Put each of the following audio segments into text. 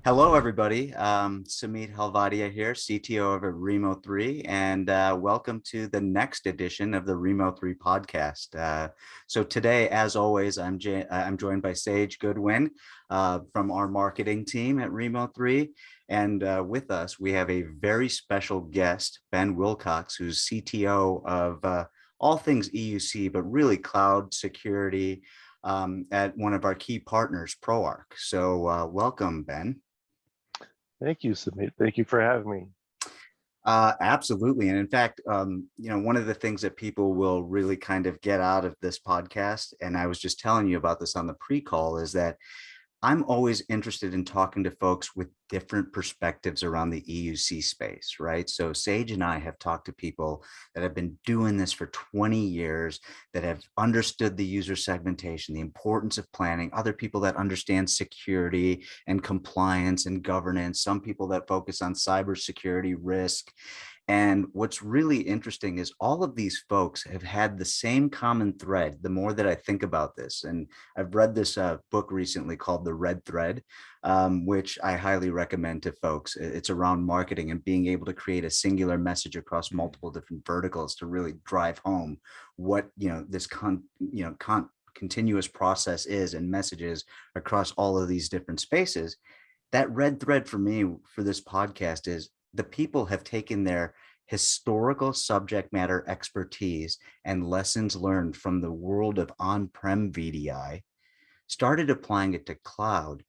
Hello, everybody. Samit Halvadia here, CTO of Rimo3, and welcome to the next edition of the Rimo3 podcast. So today, as always, I'm joined by Sage Goodwin from our marketing team at Rimo3, and with us we have a very special guest, Ben Wilcox, who's CTO of all things EUC, but really cloud security at one of our key partners, ProArch. So welcome, Ben. Thank you, Samit. Thank you for having me. Absolutely. And in fact, one of the things that people will really kind of get out of this podcast, and I was just telling you about this on the pre-call, is that I'm always interested in talking to folks with different perspectives around the EUC space, right? So Sage and I have talked to people that have been doing this for 20 years, that have understood the user segmentation, the importance of planning, other people that understand security and compliance and governance, some people that focus on cybersecurity risk. And what's really interesting is all of these folks have had the same common thread the more that I think about this. And I've read this book recently called The Red Thread, which I highly recommend to folks. It's around marketing and being able to create a singular message across multiple different verticals to really drive home what, this continuous process is and messages across all of these different spaces. That red thread for me for this podcast is the people have taken their historical subject matter expertise and lessons learned from the world of on-prem VDI, started applying it to cloud,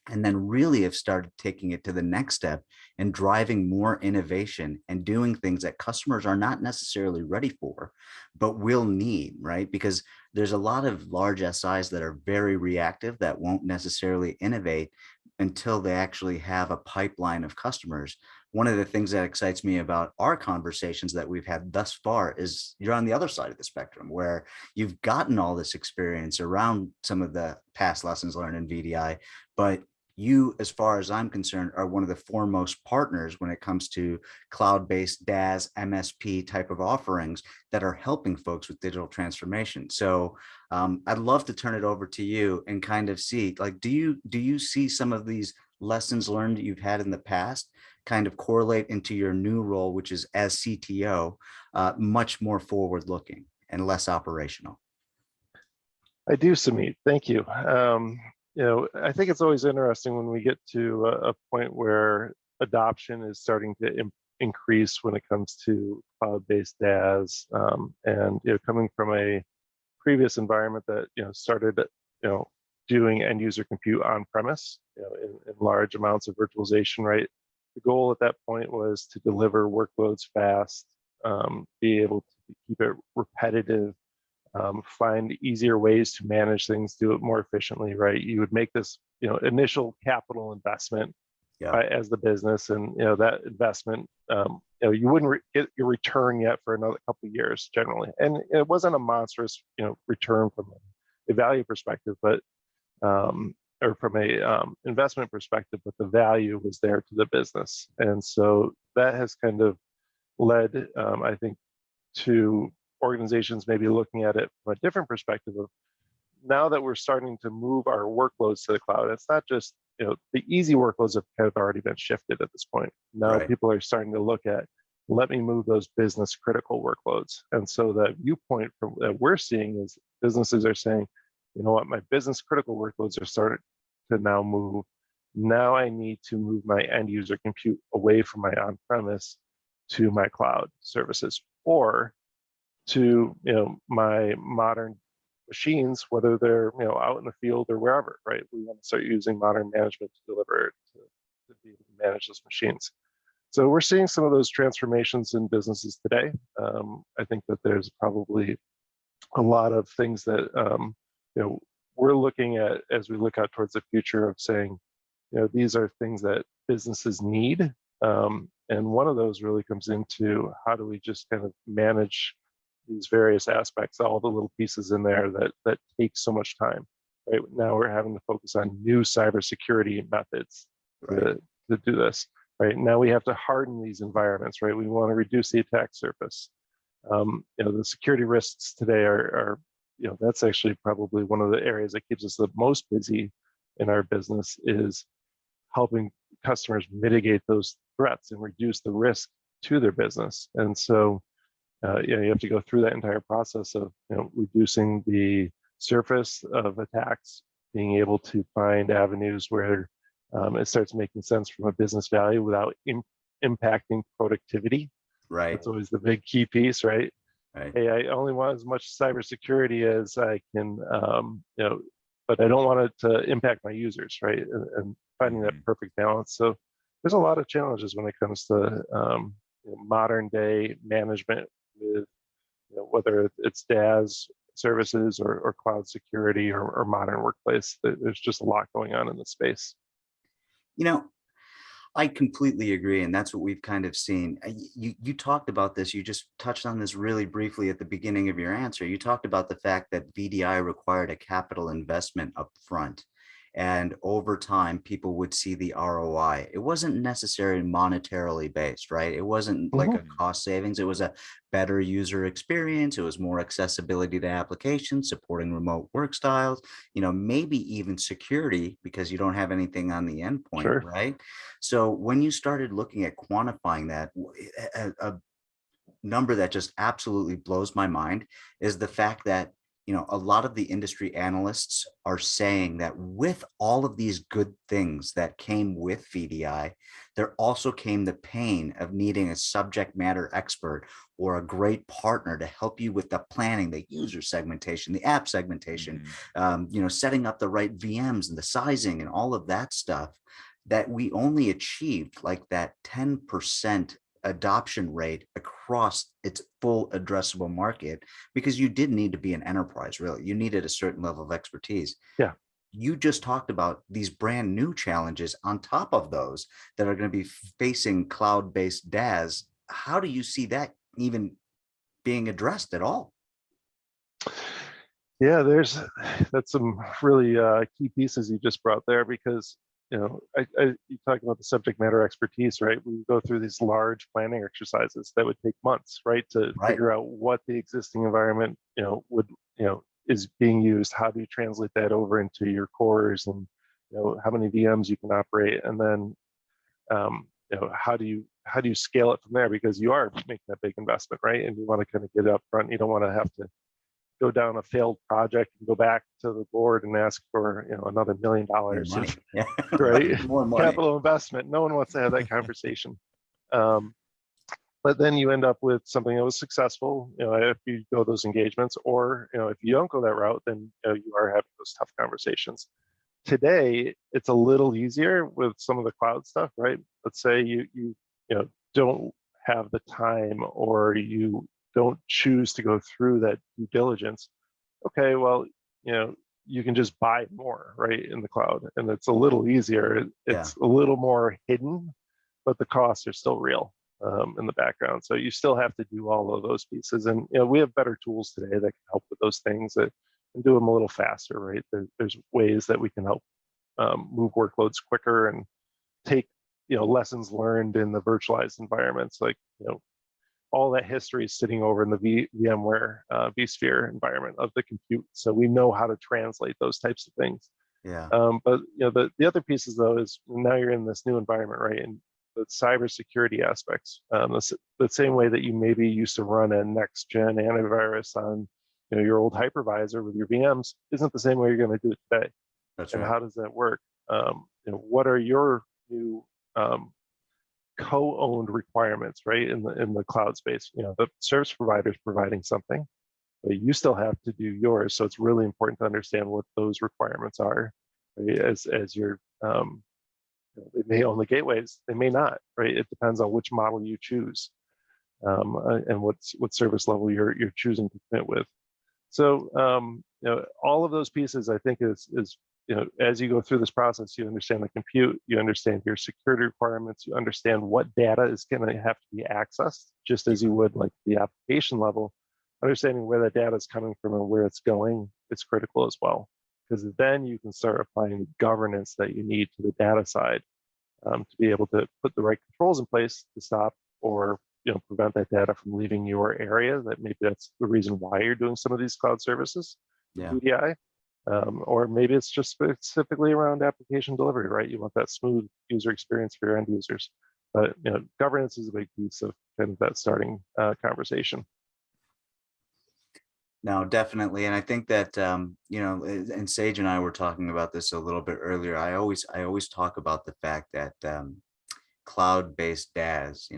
and then really have started taking it to the next step and driving more innovation and doing things that customers are not necessarily ready for, but will need, right? Because there's a lot of large SIs that are very reactive that won't necessarily innovate until they actually have a pipeline of customers. One of the things that excites me about our conversations that we've had thus far is you're on the other side of the spectrum where you've gotten all this experience around some of the past lessons learned in VDI, but you, as far as I'm concerned, are one of the foremost partners when it comes to cloud-based DaaS, MSP type of offerings that are helping folks with digital transformation. So I'd love to turn it over to you and kind of see, like, do you see some of these lessons learned that you've had in the past kind of correlate into your new role, which is as CTO, much more forward-looking and less operational? I do, Samit. Thank you. I think it's always interesting when we get to a point where adoption is starting to increase when it comes to cloud-based DaaS, and coming from a previous environment that started doing end user compute on premise, in large amounts of virtualization. Right, the goal at that point was to deliver workloads fast, be able to keep it repetitive. Find easier ways to manage things, do it more efficiently, right? You would make this, initial capital investment as the business, and that investment, you wouldn't get your return yet for another couple of years generally, and it wasn't a monstrous, return from a value perspective, but or from a investment perspective, but the value was there to the business, and so that has kind of led, I think, to organizations maybe looking at it from a different perspective of now that we're starting to move our workloads to the cloud. It's not just, the easy workloads have already been shifted at this point. Now right. People are starting to look at, let me move those business critical workloads. And so the viewpoint that we're seeing is businesses are saying, you know what, my business critical workloads are starting to now move. Now I need to move my end user compute away from my on-premise to my cloud services, or to my modern machines, whether they're out in the field or wherever, right? We want to start using modern management to deliver to be able to manage those machines. So we're seeing some of those transformations in businesses today. I think that there's probably a lot of things that we're looking at as we look out towards the future of saying, these are things that businesses need. And one of those really comes into how do we just kind of manage these various aspects, all the little pieces in there that take so much time. Right now, we're having to focus on new cybersecurity methods to do this. Right now, we have to harden these environments. Right, we want to reduce the attack surface. The security risks today are that's actually probably one of the areas that keeps us the most busy in our business is helping customers mitigate those threats and reduce the risk to their business. And so, you have to go through that entire process of reducing the surface of attacks, being able to find avenues where it starts making sense from a business value without impacting productivity. Right. That's always the big key piece, right? Right. Hey, I only want as much cybersecurity as I can, but I don't want it to impact my users, right? And finding that perfect balance. So there's a lot of challenges when it comes to modern day management with whether it's DaaS services or cloud security or modern workplace. There's just a lot going on in the space. I completely agree. And that's what we've kind of seen. You talked about this. You just touched on this really briefly at the beginning of your answer. You talked about the fact that VDI required a capital investment up front. And over time, people would see the ROI. It wasn't necessarily monetarily based, right? It wasn't like a cost savings. It was a better user experience. It was more accessibility to applications, supporting remote work styles, maybe even security because you don't have anything on the endpoint, Sure. right? So when you started looking at quantifying that, a number that just absolutely blows my mind is the fact that a lot of the industry analysts are saying that with all of these good things that came with VDI, there also came the pain of needing a subject matter expert or a great partner to help you with the planning, the user segmentation, the app segmentation, setting up the right VMs and the sizing and all of that stuff, that we only achieved like that 10% adoption rate across its full addressable market because you did need to be an enterprise, really. You needed a certain level of expertise. Yeah. You just talked about these brand new challenges on top of those that are going to be facing cloud-based DaaS. How do you see that even being addressed at all? Yeah, that's some really key pieces you just brought there because you talk about the subject matter expertise, right? We go through these large planning exercises that would take months, right, to figure out what the existing environment, is being used. How do you translate that over into your cores, and how many VMs you can operate, and then how do you scale it from there? Because you are making that big investment, right? And you want to kind of get it up front. You don't want to have to go down a failed project and go back to the board and ask for another $1 million money. Yeah. right? More money. Capital investment. No one wants to have that conversation. But then you end up with something that was successful, if you go those engagements, or if you don't go that route, then you are having those tough conversations. Today, it's a little easier with some of the cloud stuff, right? Let's say you don't have the time, or you don't choose to go through that due diligence. Okay, well, you can just buy more, right, in the cloud, and it's a little easier. It's a little more hidden, but the costs are still real in the background. So you still have to do all of those pieces, and we have better tools today that can help with those things that can do them a little faster, right? There's ways that we can help move workloads quicker and take lessons learned in the virtualized environments, like all that history is sitting over in the VMware vSphere environment of the compute. So we know how to translate those types of things. Yeah. But the other pieces though is now you're in this new environment, right? And the cybersecurity aspects, the same way that you maybe used to run a next gen antivirus on your old hypervisor with your VMs isn't the same way you're going to do it today. That's and right. How does that work? What are your new co-owned requirements, right, in the cloud space? The service provider is providing something, but you still have to do yours. So it's really important to understand what those requirements are, right? As you're they may own the gateways, they may not, right? It depends on which model you choose, and what service level you're choosing to commit with. So all of those pieces, I think, is as you go through this process, you understand the compute, you understand your security requirements, you understand what data is going to have to be accessed, just as you would like the application level. Understanding where that data is coming from and where it's going is critical as well, because then you can start applying the governance that you need to the data side to be able to put the right controls in place to stop or prevent that data from leaving your area. That maybe that's the reason why you're doing some of these cloud services, VDI. Or maybe it's just specifically around application delivery, right? You want that smooth user experience for your end users. But governance is a big piece of kind of that starting conversation. No, definitely. And I think that, and Sage and I were talking about this a little bit earlier. I always talk about the fact that cloud-based DaaS,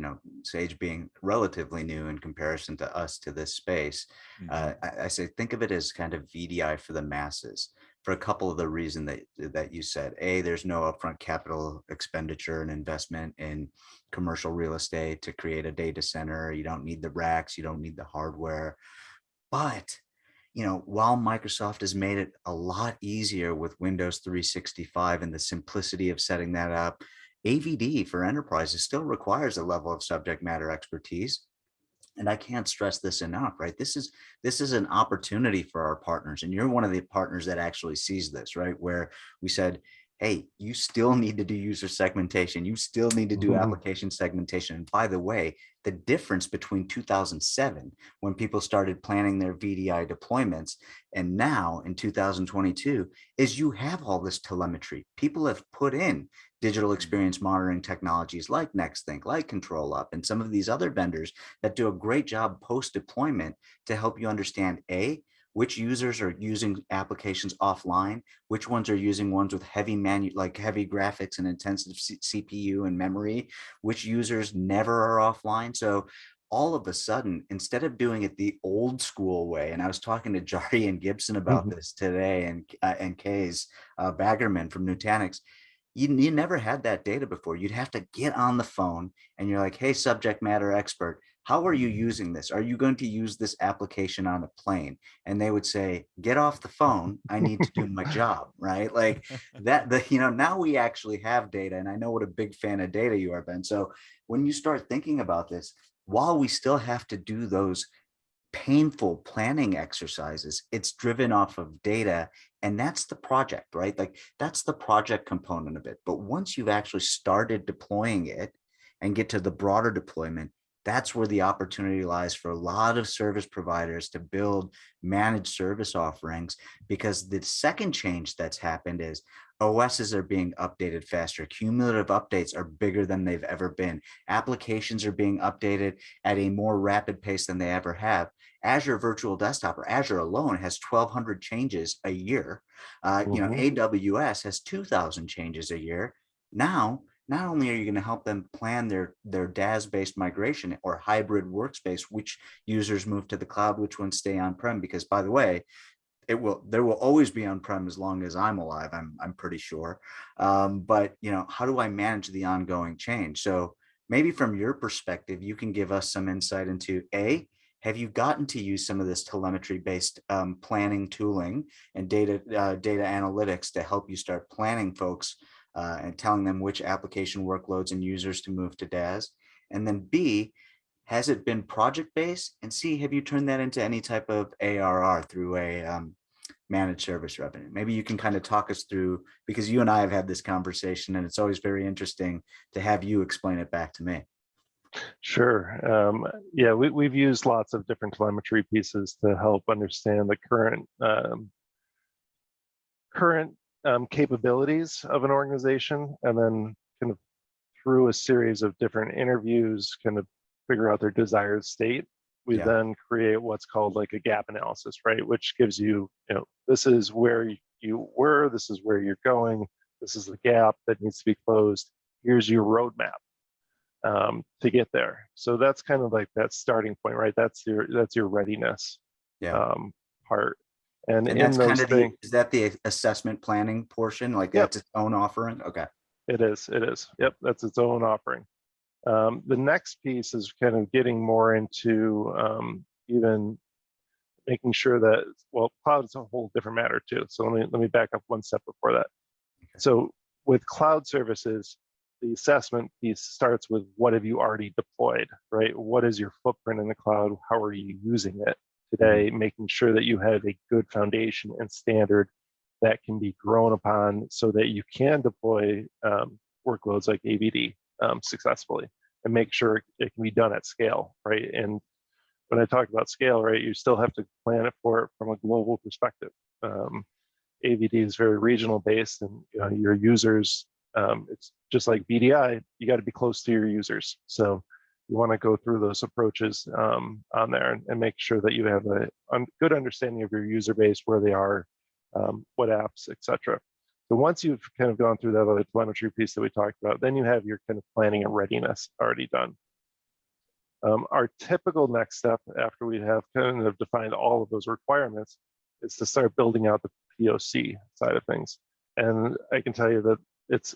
Sage being relatively new in comparison to us to this space, I say think of it as kind of VDI for the masses for a couple of the reasons that you said. A, there's no upfront capital expenditure and investment in commercial real estate to create a data center. You don't need the racks, you don't need the hardware. But while Microsoft has made it a lot easier with Windows 365 and the simplicity of setting that up, AVD for enterprises still requires a level of subject matter expertise. And I can't stress this enough, right? This is an opportunity for our partners. And you're one of the partners that actually sees this, right? Where we said, hey, you still need to do user segmentation. You still need to do application segmentation. And by the way, the difference between 2007, when people started planning their VDI deployments, and now in 2022, is you have all this telemetry. People have put in digital experience monitoring technologies like NextThink, like ControlUp, and some of these other vendors that do a great job post-deployment to help you understand, A, which users are using applications offline, which ones are using ones with heavy heavy graphics and intensive CPU and memory, which users never are offline. So all of a sudden, instead of doing it the old school way, and I was talking to Jari and Gibson about this today, and Kay's Baggerman from Nutanix, you never had that data before. You'd have to get on the phone and you're like, hey, subject matter expert, how are you using this? Are you going to use this application on a plane? And they would say, get off the phone. I need to do my job, right? Like that, now we actually have data, and I know what a big fan of data you are, Ben. So when you start thinking about this, while we still have to do those painful planning exercises, it's driven off of data, and that's the project, right? Like that's the project component of it. But once you've actually started deploying it and get to the broader deployment, that's where the opportunity lies for a lot of service providers to build managed service offerings, because the second change that's happened is OSs are being updated faster. Cumulative updates are bigger than they've ever been. Applications are being updated at a more rapid pace than they ever have. Azure Virtual Desktop, or Azure alone, has 1,200 changes a year. AWS has 2,000 changes a year. Now, not only are you going to help them plan their DaaS-based migration or hybrid workspace, which users move to the cloud, which ones stay on-prem, because by the way, there will always be on-prem as long as I'm alive, I'm pretty sure. But how do I manage the ongoing change? So maybe from your perspective, you can give us some insight into A, have you gotten to use some of this telemetry-based planning tooling and data analytics to help you start planning folks and telling them which application workloads and users to move to DaaS? And then B, has it been project-based? And C, have you turned that into any type of ARR through a managed service revenue? Maybe you can kind of talk us through, because you and I have had this conversation and it's always very interesting to have you explain it back to me. Sure. Yeah, we've used lots of different telemetry pieces to help understand the current capabilities of an organization, and then kind of through a series of different interviews, kind of figure out their desired state. We then create what's called like a gap analysis, right? Which gives you, this is where you were, this is where you're going, this is the gap that needs to be closed. Here's your roadmap to get there. So that's kind of like that starting point, right? That's your readiness part. And in that's those kind of things, is that the assessment planning portion? Like that's its own offering? Okay. It is. Yep, that's its own offering. The next piece is kind of getting more into even making sure that, well, cloud is a whole different matter too. So let me back up one step before that. Okay. So with cloud services, the assessment piece starts with what have you already deployed, right? What is your footprint in the cloud? How are you using it today? Making sure that you have a good foundation and standard that can be grown upon so that you can deploy workloads like AVD successfully, and make sure it can be done at scale, right? And when I talk about scale, right, you still have to plan it from a global perspective. AVD is very regional based, and your users, it's just like BDI, you got to be close to your users. So you want to go through those approaches on there and make sure that you have a good understanding of your user base, where they are, what apps, etc. So once you've kind of gone through that other telemetry piece that we talked about, then you have your kind of planning and readiness already done. Our typical next step after we have kind of defined all of those requirements is to start building out the POC side of things. And I can tell you that it's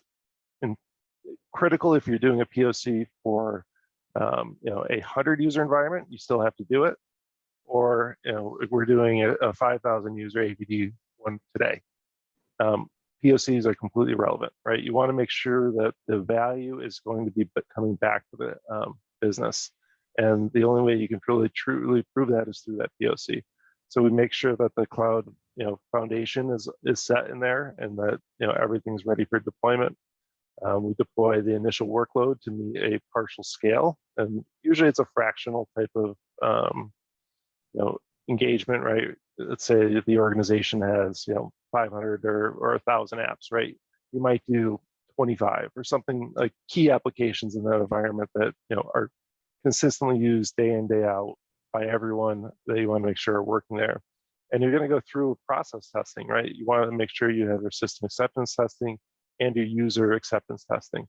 critical if you're doing a POC for a 100 user environment, you still have to do it. Or if we're doing a 5,000 user AVD one today. POCs are completely irrelevant, right? You want to make sure that the value is going to be coming back to the business. And the only way you can truly prove that is through that POC. So we make sure that the cloud, foundation is set in there, and that everything's ready for deployment. We deploy the initial workload to meet a partial scale, and usually it's a fractional type of engagement, right? Let's say the organization has 500 or 1,000 apps, right? You might do 25 or something, like key applications in that environment that are consistently used day in, day out by everyone that you want to make sure are working there. And you're going to go through process testing, right? You want to make sure you have your system acceptance testing and your user acceptance testing.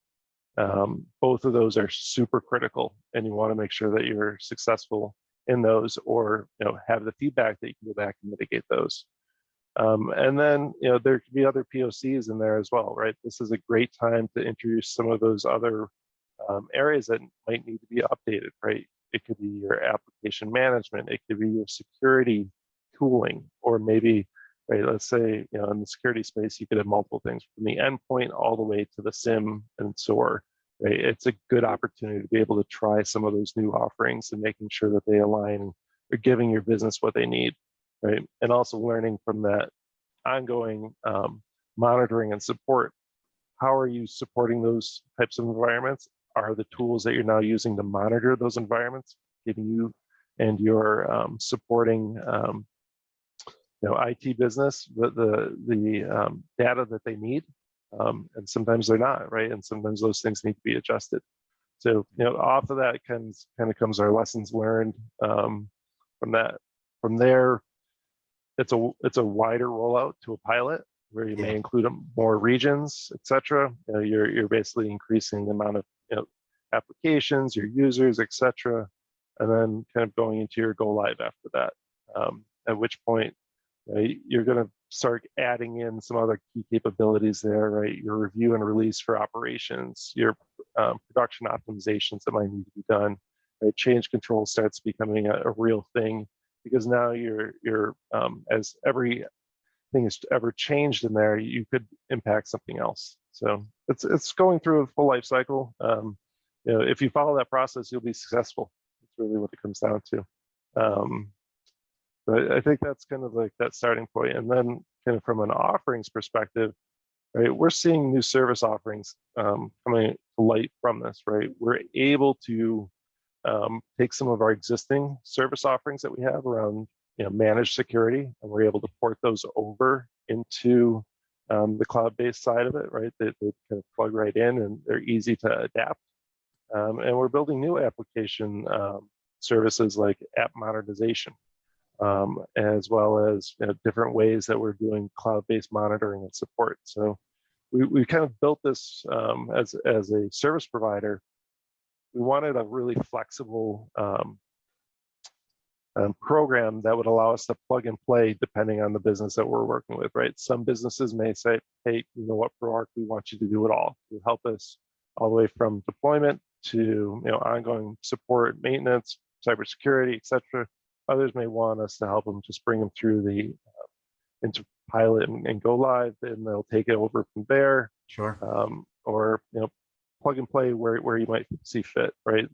Both of those are super critical, and you want to make sure that you're successful in those, or have the feedback that you can go back and mitigate those. And then there could be other POCs in there as well, right? This is a great time to introduce some of those other areas that might need to be updated, right? It could be your application management, it could be your security tooling, or maybe, right, let's say in the security space you could have multiple things from the endpoint all the way to the SIM and SOAR. Right? It's a good opportunity to be able to try some of those new offerings and making sure that they align and are giving your business what they need, right? And also learning from that ongoing monitoring and support. How are you supporting those types of environments? Are the tools that you're now using to monitor those environments giving you and your supporting IT business the data that they need? And sometimes they're not, right? And sometimes those things need to be adjusted. So, off of that kind of comes our lessons learned from that. From there, it's a wider rollout to a pilot where you may include more regions, etc. You're basically increasing the amount of applications, your users, etc., and then kind of going into your go live after that. At which point you're going to start adding in some other key capabilities there, right? Your review and release for operations, your production optimizations that might need to be done, right? Change control starts becoming a real thing, because now you're as everything is ever changed in there, you could impact something else. So it's going through a full life cycle. If you follow that process, you'll be successful. That's really what it comes down to. But I think that's kind of like that starting point. And then kind of from an offerings perspective, right, we're seeing new service offerings coming to light from this, right? We're able to take some of our existing service offerings that we have around managed security, and we're able to port those over into the cloud-based side of it, right? They kind of plug right in, and they're easy to adapt. And we're building new application services like app modernization, as well as different ways that we're doing cloud-based monitoring and support. So we kind of built this as a service provider. We wanted a really flexible program that would allow us to plug and play depending on the business that we're working with, right? Some businesses may say, hey, you know what, ProArch, we want you to do it all. You help us all the way from deployment to ongoing support, maintenance, cybersecurity, etc. Others may want us to help them just bring them through the into pilot and go live, and they'll take it over from there. Sure. Or plug and play where you might see fit, right?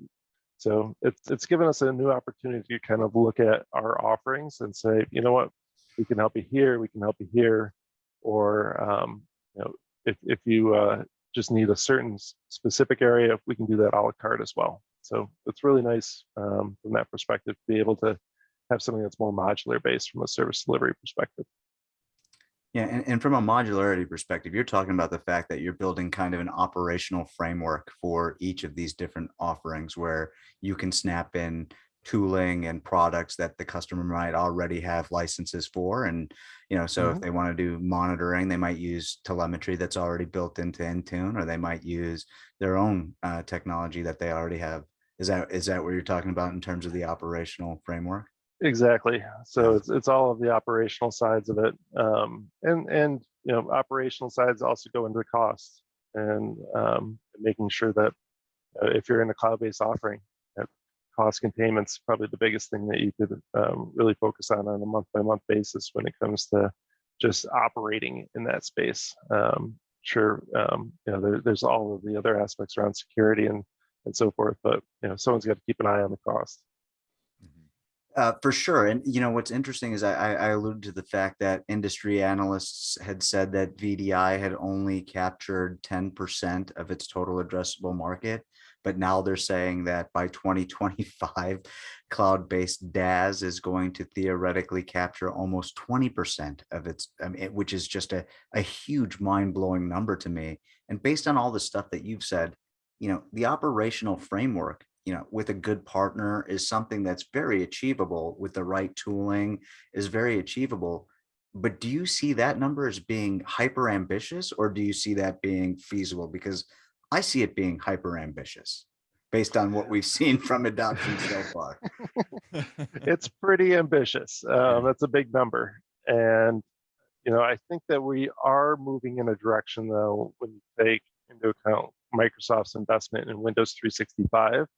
So it's given us a new opportunity to kind of look at our offerings and say, you know what, we can help you here, we can help you here, or if you just need a certain specific area, we can do that a la carte as well. So it's really nice from that perspective to be able to have something that's more modular based from a service delivery perspective. Yeah, and from a modularity perspective, you're talking about the fact that you're building kind of an operational framework for each of these different offerings where you can snap in tooling and products that the customer might already have licenses for. And, so if Mhm. they want to do monitoring, they might use telemetry that's already built into Intune, or they might use their own technology that they already have. Is that what you're talking about in terms of the operational framework? Exactly. So Yeah. it's all of the operational sides of it, and operational sides also go into cost and making sure that if you're in a cloud-based offering, that cost containment's probably the biggest thing that you could really focus on a month-by-month basis when it comes to just operating in that space. Sure, there's all of the other aspects around security and so forth, but someone's got to keep an eye on the cost. For sure. And what's interesting is I alluded to the fact that industry analysts had said that VDI had only captured 10% of its total addressable market. But now they're saying that by 2025, cloud-based DaaS is going to theoretically capture almost 20% of its, which is just a huge mind-blowing number to me. And based on all the stuff that you've said, the operational framework, with a good partner is something that's very achievable with the right tooling is very achievable. But do you see that number as being hyper ambitious, or do you see that being feasible? Because I see it being hyper ambitious based on what we've seen from adoption so far. It's pretty ambitious. Yeah. That's a big number, and I think that we are moving in a direction, though, when you take into account Microsoft's investment in Windows 365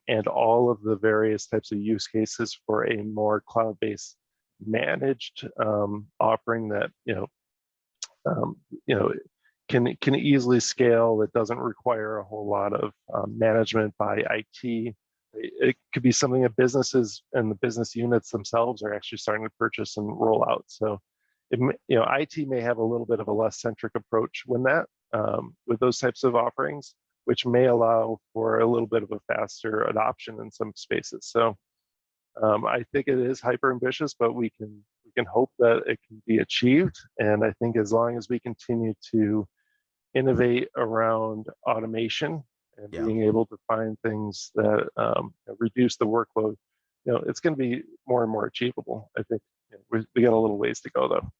and all of the various types of use cases for a more cloud-based managed offering that um, you know can easily scale. That doesn't require a whole lot of management by IT. It could be something that businesses and the business units themselves are actually starting to purchase and roll out. So, IT may have a little bit of a less centric approach when that with those types of offerings, which may allow for a little bit of a faster adoption in some spaces. So I think it is hyper ambitious, but we can hope that it can be achieved. And I think as long as we continue to innovate around automation and Yeah. being able to find things that reduce the workload, it's going to be more and more achievable. I think we got a little ways to go though.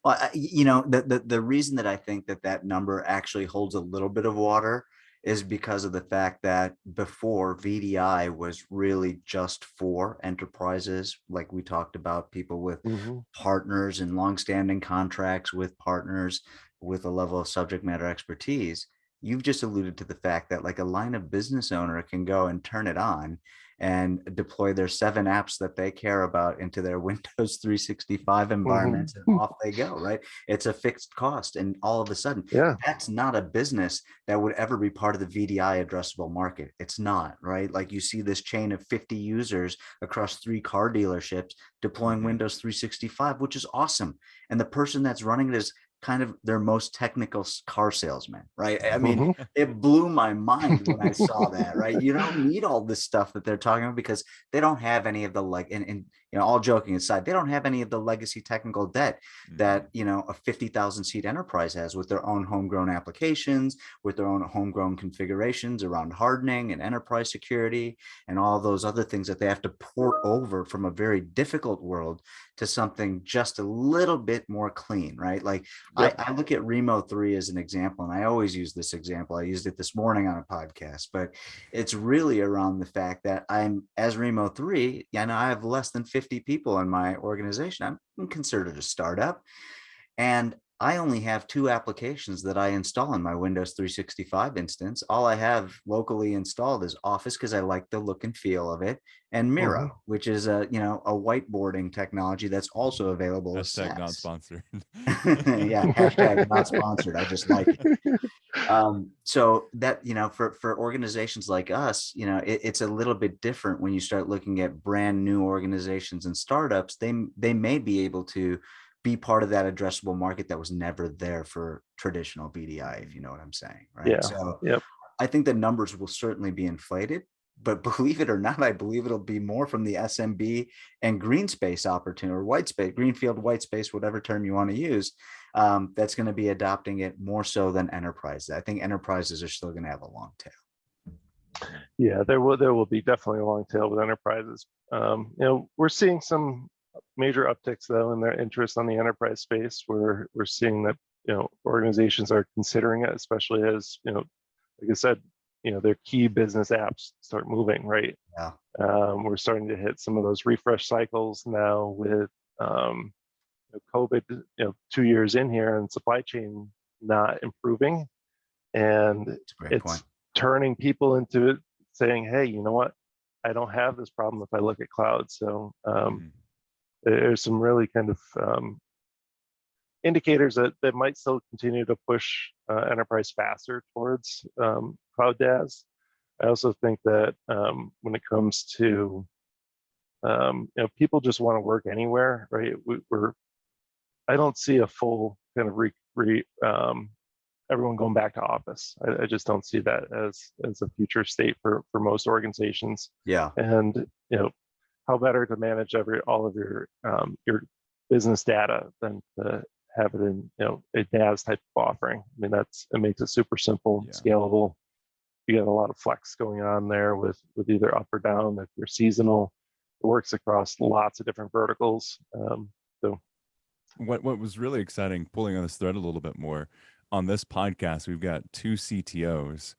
Well, the reason that I think that that number actually holds a little bit of water is because of the fact that before VDI was really just for enterprises, like we talked about, people with Hmm. partners and longstanding contracts with partners with a level of subject matter expertise. You've just alluded to the fact that like a line of business owner can go and turn it on and deploy their 7 apps that they care about into their Windows 365 Hmm. environments, and off they go, right? It's a fixed cost. And all of a sudden, Yeah. that's not a business that would ever be part of the VDI addressable market. It's not, right? Like you see this chain of 50 users across 3 car dealerships deploying Mhm. Windows 365, which is awesome. And the person that's running it is kind of their most technical car salesman, right? I mean, Hmm. it blew my mind when I saw that, right? You don't need all this stuff that they're talking about because they don't have any of the like, and all joking aside, they don't have any of the legacy technical debt that Mhm. a 50,000 seat enterprise has with their own homegrown applications, with their own homegrown configurations around hardening and enterprise security and all those other things that they have to port over from a very difficult world to something just a little bit more clean, right? Like Yep. I look at Rimo3 as an example, and I always use this example. I used it this morning on a podcast, but it's really around the fact that as Rimo3, I have less than 50 people in my organization. I'm considered a startup. And I only have 2 applications that I install in my Windows 365 instance. All I have locally installed is Office because I like the look and feel of it, and Hmm. Miro, which is a whiteboarding technology that's also available as Hashtag not SaaS. sponsored. Yeah, hashtag not sponsored. I just like it. So that, for organizations like us, it's a little bit different when you start looking at brand new organizations and startups. They may be able to be part of that addressable market that was never there for traditional BDI, if you know what I'm saying, right? Yeah. So Yep. I think the numbers will certainly be inflated, but believe it or not, I believe it'll be more from the SMB and green space opportunity, or white space, greenfield, white space, whatever term you want to use. That's going to be adopting it more so than enterprise. I think enterprises are still going to have a long tail. Yeah, there will be definitely a long tail with enterprises. We're seeing some major upticks though in their interest on the enterprise space. We're seeing that organizations are considering it, especially as like I said, their key business apps start moving, right? Yeah. We're starting to hit some of those refresh cycles now with COVID, 2 years in here and supply chain not improving, and That's a great it's point. turning people into it, saying, hey, you know what? I don't have this problem if I look at cloud. So there's some really kind of indicators that might still continue to push enterprise faster towards cloud DaaS. I also think that when it comes to people just want to work anywhere, right? I don't see a full kind of everyone going back to office. I just don't see that as a future state for most organizations. Yeah. And how better to manage all of your business data than to have it in a DaaS type of offering. I mean, it makes it super simple, scalable. You got a lot of flex going on there with either up or down. If you're seasonal, it works across lots of different verticals. So what was really exciting, pulling on this thread a little bit more, on this podcast, we've got 2 CTOs.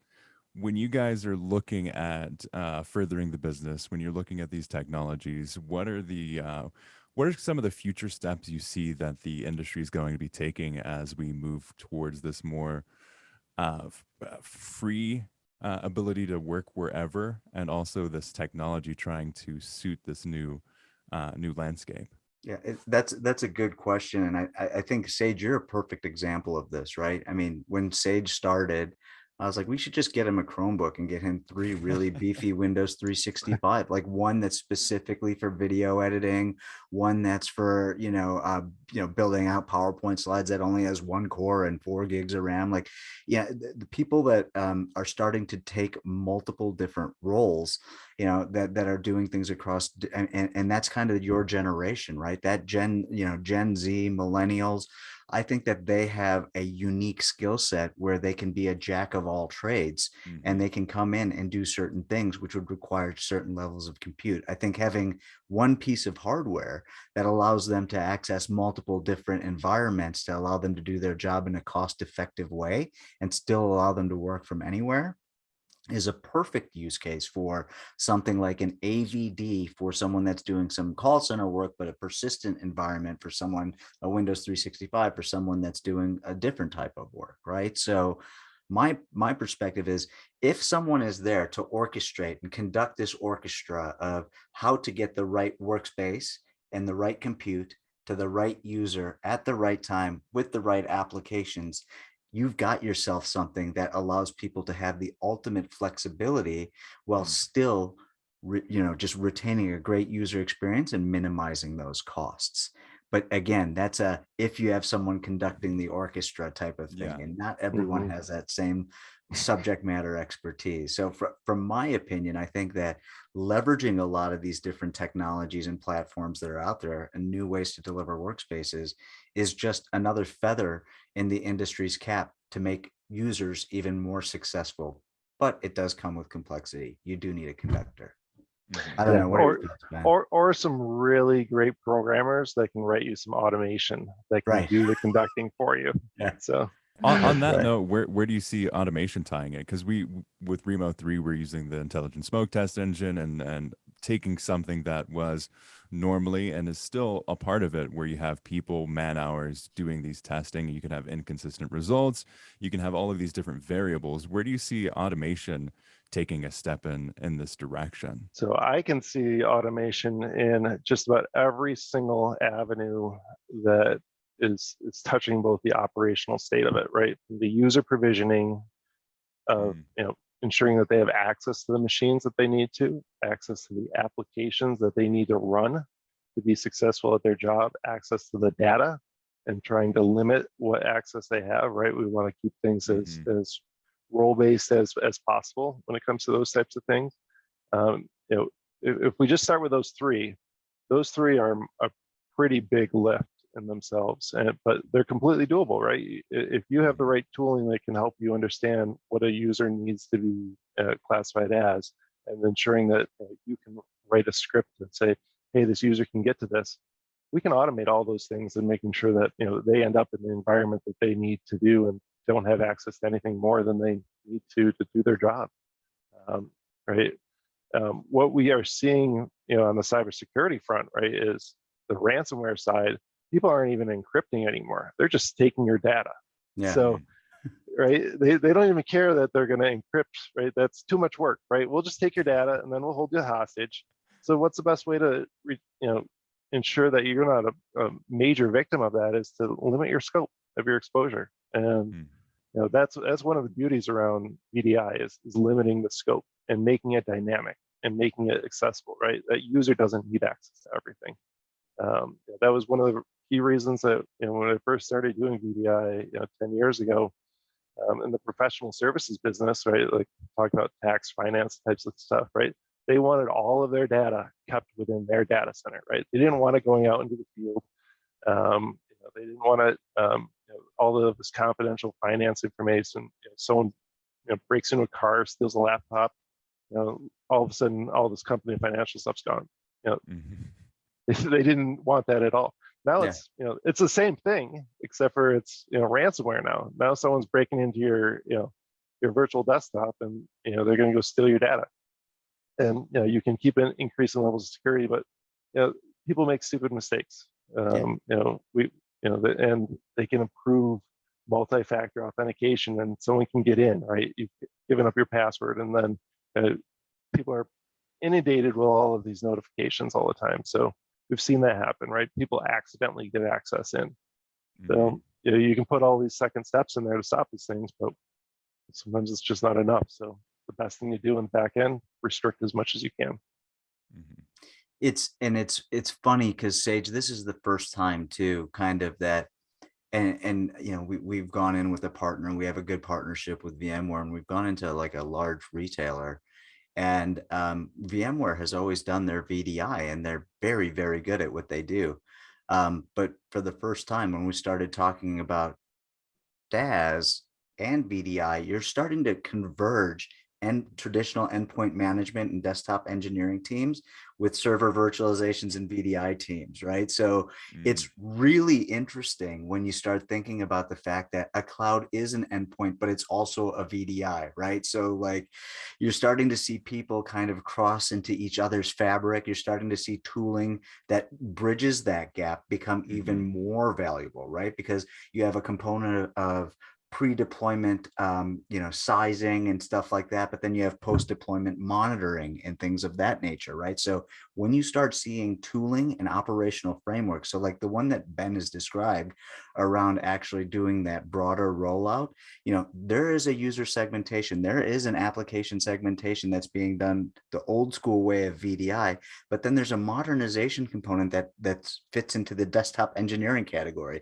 When you guys are looking at furthering the business, when you're looking at these technologies, what are some of the future steps you see that the industry is going to be taking as we move towards this more free ability to work wherever, and also this technology trying to suit this new landscape? Yeah, that's a good question. And I think, Sage, you're a perfect example of this, right? I mean, when Sage started, I was like, we should just get him a Chromebook and get him 3 really beefy Windows 365, like one that's specifically for video editing, one that's for, building out PowerPoint slides that only has 1 core and 4 gigs of RAM. Like, yeah, the people that are starting to take multiple different roles, that are doing things across, and that's kind of your generation, right? That Gen Z, millennials. I think that they have a unique skill set where they can be a jack of all trades, and they can come in and do certain things which would require certain levels of compute. I think having one piece of hardware that allows them to access multiple different environments to allow them to do their job in a cost-effective way and still allow them to work from anywhere is a perfect use case for something like an AVD for someone that's doing some call center work, but a persistent environment for someone, a Windows 365 for someone that's doing a different type of work, right? So my perspective is, if someone is there to orchestrate and conduct this orchestra of how to get the right workspace and the right compute to the right user at the right time with the right applications, you've got yourself something that allows people to have the ultimate flexibility while still, just retaining a great user experience and minimizing those costs. But again, that's if you have someone conducting the orchestra type of thing, and not everyone has that same subject matter expertise. So from my opinion, I think that leveraging a lot of these different technologies and platforms that are out there and new ways to deliver workspaces is just another feather in the industry's cap to make users even more successful. But it does come with complexity. You do need a conductor. I don't know. What are your thoughts, Ben? Or some really great programmers that can write you some automation that can do the conducting for you. So on that note, where do you see automation tying it? Because with Rimo3, we're using the intelligent smoke test engine and taking something that was normally and is still a part of it, where you have people, man hours doing these testing. You can have inconsistent results. You can have all of these different variables. Where do you see automation taking a step in this direction? So I can see automation in just about every single avenue that is touching both the operational state of it, right? The user provisioning of, ensuring that they have access to the machines that they need to, access to the applications that they need to run to be successful at their job, access to the data, and trying to limit what access they have, right? We want to keep things as role-based as possible when it comes to those types of things. You know, if we just start with those three are a pretty big lift in themselves, but they're completely doable, right? If you have the right tooling that can help you understand what a user needs to be classified as, and ensuring that you can write a script and say, hey, this user can get to this, we can automate all those things and making sure that they end up in the environment that they need to do and don't have access to anything more than they need to do their job, right? What we are seeing, on the cybersecurity front, right, is the ransomware side. People aren't even encrypting anymore; they're just taking your data. Yeah. So, right, they don't even care that they're going to encrypt. Right, that's too much work. Right, we'll just take your data and then we'll hold you hostage. So, what's the best way to, ensure that you're not a major victim of that is to limit your scope of your exposure. And that's one of the beauties around VDI is limiting the scope and making it dynamic and making it accessible, right? That user doesn't need access to everything. That was one of the key reasons that, when I first started doing VDI 10 years ago, in the professional services business, right? Like talking about tax, finance types of stuff, right? They wanted all of their data kept within their data center, right? They didn't want it going out into the field. They didn't want it, all of this confidential finance information. Someone breaks into a car, steals a laptop. All of a sudden, all this company financial stuff's gone. They didn't want that at all. Now it's it's the same thing, except for it's ransomware now. Now someone's breaking into your your virtual desktop, and they're going to go steal your data. And you can keep increasing levels of security, but people make stupid mistakes. And they can improve multi-factor authentication, and someone can get in. Right, you've given up your password, and then people are inundated with all of these notifications all the time. So we've seen that happen, right? People accidentally get access in. So you can put all these second steps in there to stop these things, but sometimes it's just not enough. So the best thing to do in the back end, restrict as much as you can. It's funny because Sage, this is the first time too, kind of that, and we've gone in with a partner, and we have a good partnership with VMware, and we've gone into like a large retailer. And VMware has always done their VDI, and they're very, very good at what they do. But for the first time, when we started talking about DAS and VDI, you're starting to converge and traditional endpoint management and desktop engineering teams with server virtualizations and VDI teams, right? So it's really interesting when you start thinking about the fact that a cloud is an endpoint, but it's also a VDI, right? So like you're starting to see people kind of cross into each other's fabric. You're starting to see tooling that bridges that gap become even more valuable, right? Because you have a component of pre-deployment, sizing and stuff like that, but then you have post-deployment monitoring and things of that nature, right? So when you start seeing tooling and operational frameworks, so like the one that Ben has described around actually doing that broader rollout, there is a user segmentation, there is an application segmentation that's being done the old school way of VDI, but then there's a modernization component that fits into the desktop engineering category,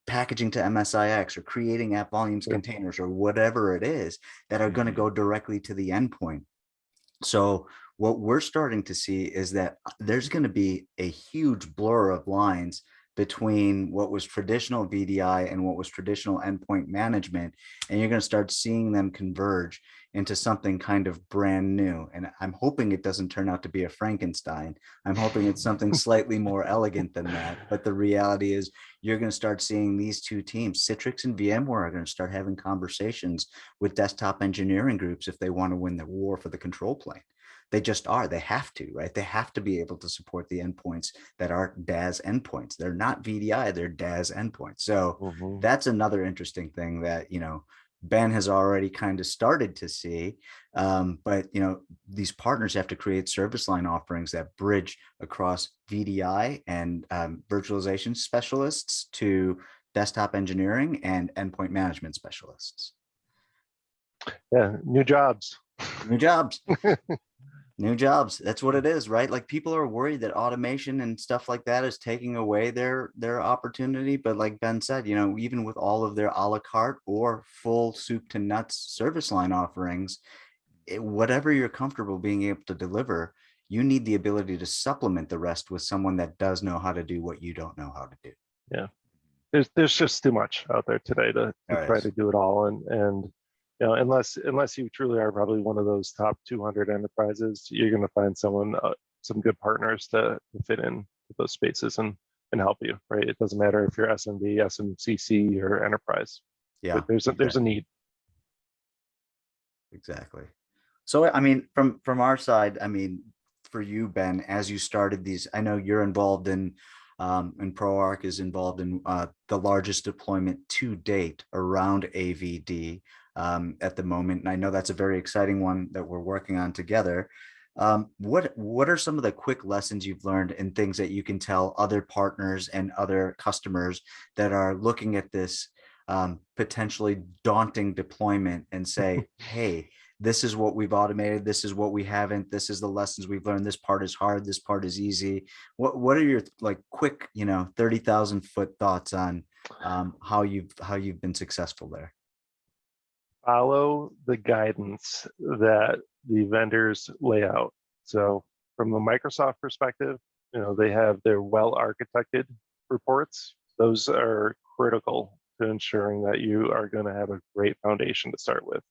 packaging to MSIX or creating app volumes containers or whatever it is that are going to go directly to the endpoint. So what we're starting to see is that there's going to be a huge blur of lines between what was traditional VDI and what was traditional endpoint management. And you're going to start seeing them converge into something kind of brand new. And I'm hoping it doesn't turn out to be a Frankenstein. I'm hoping it's something slightly more elegant than that. But the reality is you're going to start seeing these two teams, Citrix and VMware, are going to start having conversations with desktop engineering groups if they want to win the war for the control plane. They just are. They have to, right? They have to be able to support the endpoints that are DAS endpoints. They're not VDI, they're DAS endpoints. So that's another interesting thing that, Ben has already kind of started to see. But, these partners have to create service line offerings that bridge across VDI and virtualization specialists to desktop engineering and endpoint management specialists. Yeah, new jobs. New jobs. New jobs. That's what it is, right? Like people are worried that automation and stuff like that is taking away their opportunity. But like Ben said, even with all of their a la carte or full soup to nuts service line offerings, whatever you're comfortable being able to deliver, you need the ability to supplement the rest with someone that does know how to do what you don't know how to do. Yeah. There's just too much out there today to try to do it all. And you know, unless you truly are probably one of those top 200 enterprises, you're going to find someone, some good partners to fit in with those spaces and help you, right? It doesn't matter if you're SMB, SMCC, or enterprise. Yeah, there's a need. Exactly. So, I mean, from our side, I mean, for you, Ben, as you started these, I know you're involved in ProArch is involved in the largest deployment to date around AVD at the moment. And I know that's a very exciting one that we're working on together. What are some of the quick lessons you've learned and things that you can tell other partners and other customers that are looking at this potentially daunting deployment and say, hey, this is what we've automated, this is what we haven't, this is the lessons we've learned, this part is hard, this part is easy. What are your like quick, 30,000-foot thoughts on how you've been successful there? Follow the guidance that the vendors lay out. So from the Microsoft perspective, they have their well-architected reports. Those are critical to ensuring that you are going to have a great foundation to start with.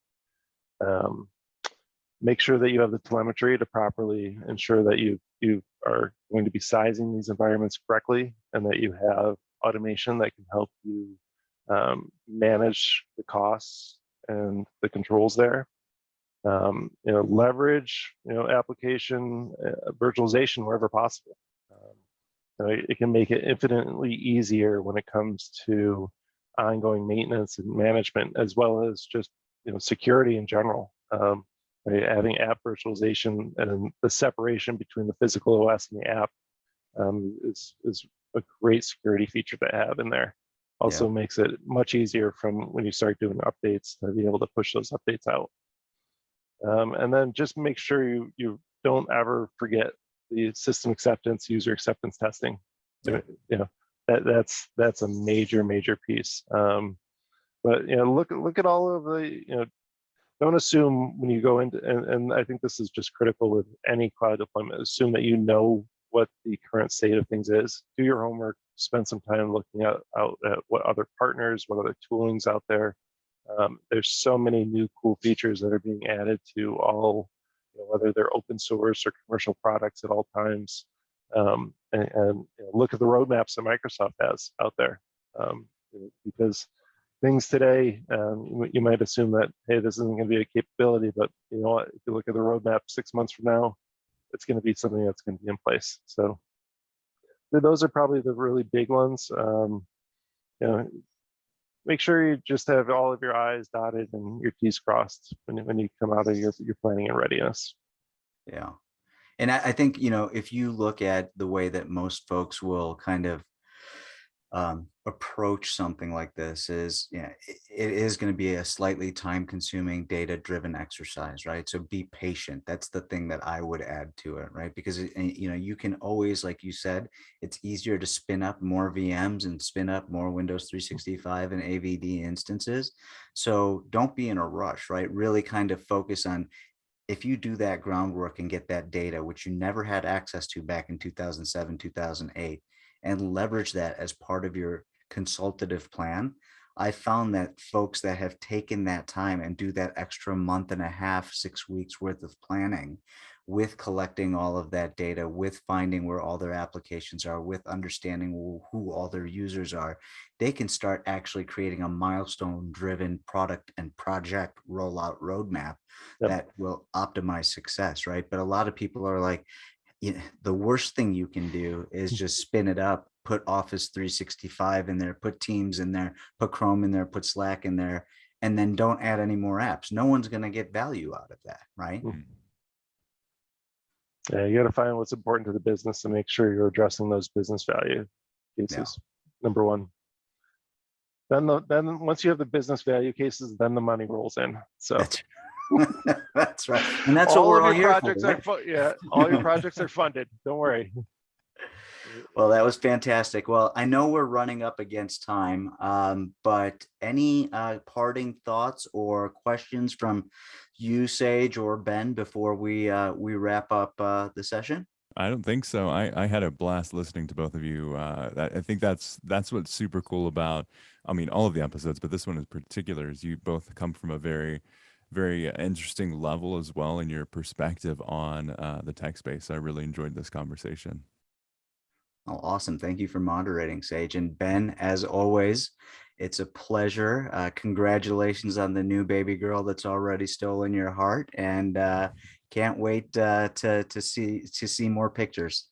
Make sure that you have the telemetry to properly ensure that you are going to be sizing these environments correctly, and that you have automation that can help you manage the costs and the controls there. Leverage application virtualization wherever possible. It can make it infinitely easier when it comes to ongoing maintenance and management, as well as just security in general. Right? Having app virtualization and the separation between the physical OS and the app is a great security feature to have in there. Also makes it much easier from when you start doing updates to be able to push those updates out. And then just make sure you don't ever forget the system acceptance, user acceptance testing. That's a major piece. But look at all of the don't assume when you go into, and I think this is just critical with any cloud deployment, assume that you know what the current state of things is. Do your homework, spend some time looking out at what other partners, what other toolings out there. There's so many new cool features that are being added to all, whether they're open source or commercial products at all times. And look at the roadmaps that Microsoft has out there, because things today, you might assume that, hey, this isn't going to be a capability, but you know what? If you look at the roadmap 6 months from now, it's going to be something that's going to be in place. So those are probably the really big ones. Make sure you just have all of your I's dotted and your T's crossed when you come out of your planning and readiness. Yeah. And I think, if you look at the way that most folks will kind of approach something like this is, it is going to be a slightly time-consuming, data-driven exercise, right? So be patient. That's the thing that I would add to it, right? Because you can always, like you said, it's easier to spin up more VMs and spin up more Windows 365 and AVD instances. So don't be in a rush, right? Really kind of focus on, if you do that groundwork and get that data, which you never had access to back in 2007, 2008, and leverage that as part of your consultative plan. I found that folks that have taken that time and do that extra month and a half, 6 weeks worth of planning with collecting all of that data, with finding where all their applications are, with understanding who all their users are, they can start actually creating a milestone-driven product and project rollout roadmap that will optimize success, right? But a lot of people are like, the worst thing you can do is just spin it up, put Office 365 in there, put Teams in there, put Chrome in there, put Slack in there, and then don't add any more apps. No one's going to get value out of that, right? Yeah, you got to find what's important to the business and make sure you're addressing those business value cases. Number one. Then once you have the business value cases, then the money rolls in. So that's right, and that's what we're all here for. All your projects are funded. Don't worry. Well, that was fantastic. Well, I know we're running up against time, but any parting thoughts or questions from you, Sage, or Ben before we wrap up the session? I don't think so. I had a blast listening to both of you. I think that's what's super cool about, I mean, all of the episodes, but this one in particular is you both come from a very interesting level as well in your perspective on the tech space. I really enjoyed this conversation. Oh, awesome. Thank you for moderating, Sage. And Ben, as always, it's a pleasure. Congratulations on the new baby girl that's already stolen your heart, and can't wait to see more pictures.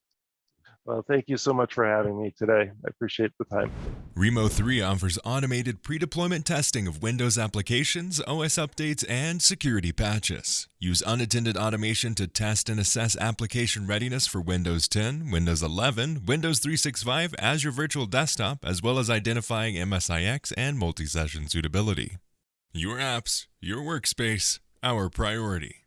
Well, thank you so much for having me today. I appreciate the time. Rimo3 offers automated pre-deployment testing of Windows applications, OS updates, and security patches. Use unattended automation to test and assess application readiness for Windows 10, Windows 11, Windows 365, Azure Virtual Desktop, as well as identifying MSIX and multi-session suitability. Your apps, your workspace, our priority.